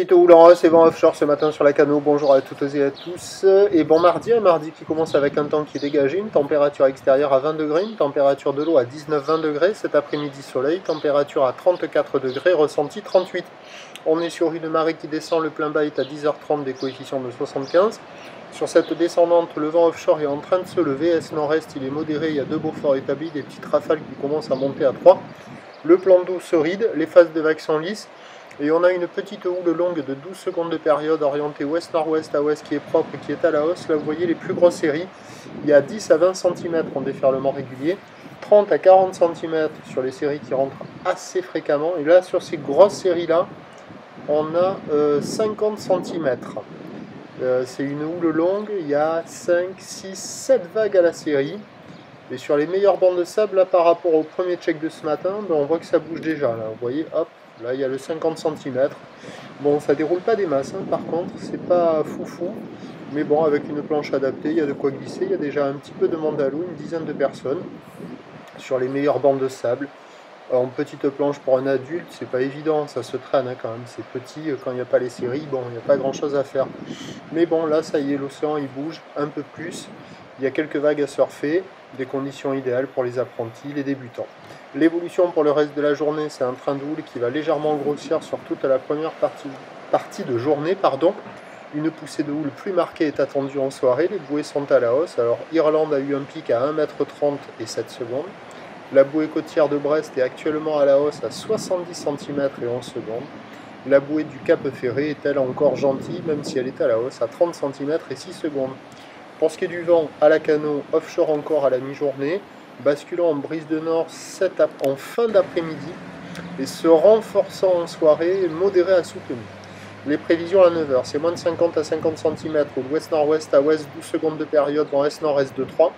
Petite houle en hausse et vent offshore ce matin sur la Cano. Bonjour à toutes et à tous. Et bon mardi, un mardi qui commence avec un temps qui est dégagé, une température extérieure à 20 degrés, une température de l'eau à 19-20 degrés. Cet après-midi soleil, température à 34 degrés, ressenti 38. On est sur une marée qui descend, le plein bas est à 10h30 des coefficients de 75. Sur cette descendante, le vent offshore est en train de se lever. Est-nord-est, il est modéré, il y a 2 beaux forts établis, des petites rafales qui commencent à monter à 3. Le plan d'eau se ride, les phases de vagues sont lisses. Et on a une petite houle longue de 12 secondes de période orientée ouest-nord-ouest à ouest qui est propre, qui est à la hausse. Là vous voyez les plus grosses séries, il y a 10 à 20 cm en déferlement régulier, 30 à 40 cm sur les séries qui rentrent assez fréquemment. Et là sur ces grosses séries là, on a 50 cm. C'est une houle longue, il y a 5, 6, 7 vagues à la série. Et sur les meilleures bandes de sable, là par rapport au premier check de ce matin, ben, on voit que ça bouge déjà. Là, vous voyez, hop. Là, il y a le 50 cm. Bon, ça déroule pas des masses, hein, par contre, c'est pas foufou. Mais bon, avec une planche adaptée, il y a de quoi glisser. Il y a déjà un petit peu de monde à l'eau, une dizaine de personnes sur les meilleures bandes de sable. En petite planche pour un adulte, c'est pas évident, ça se traîne hein, quand même. C'est petit, quand il n'y a pas les séries, bon, il n'y a pas grand chose à faire. Mais bon, là, ça y est, l'océan il bouge un peu plus. Il y a quelques vagues à surfer, des conditions idéales pour les apprentis, les débutants. L'évolution pour le reste de la journée, c'est un train de houle qui va légèrement grossir sur toute la première partie de journée. Une poussée de houle plus marquée est attendue en soirée, les bouées sont à la hausse. Alors Irlande a eu un pic à 1,30 m et 7 secondes. La bouée côtière de Brest est actuellement à la hausse à 70 cm et 11 secondes. La bouée du Cap Ferré est-elle encore gentille, même si elle est à la hausse à 30 cm et 6 secondes. Pour ce qui est du vent, à la Cano, offshore encore à la mi-journée, basculant en brise de nord en fin d'après-midi et se renforçant en soirée, modéré à soutenu. Les prévisions à 9h, c'est moins de 50 à 50 cm, ou l'ouest-nord-ouest à ouest, 12 secondes de période, vent est-nord-est de 3.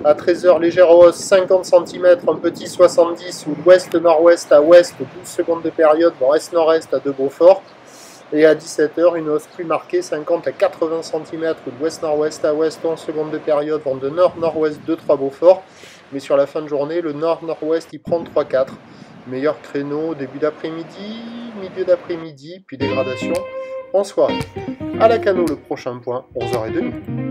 À 13h, légère hausse, 50 cm, un petit 70, ou l'ouest-nord-ouest à ouest, 12 secondes de période, vent est-nord-est à 2 beaux forts. Et à 17h, une hausse plus marquée, 50 à 80 cm, ou l'ouest-nord-ouest à ouest, 11 secondes de période, vent de nord-nord-ouest, 2-3 beaux forts. Mais sur la fin de journée, le nord-nord-ouest, il prend 3-4. Meilleur créneau, début d'après-midi, milieu d'après-midi, puis dégradation en soirée. À la Cano, le prochain point, 11h30.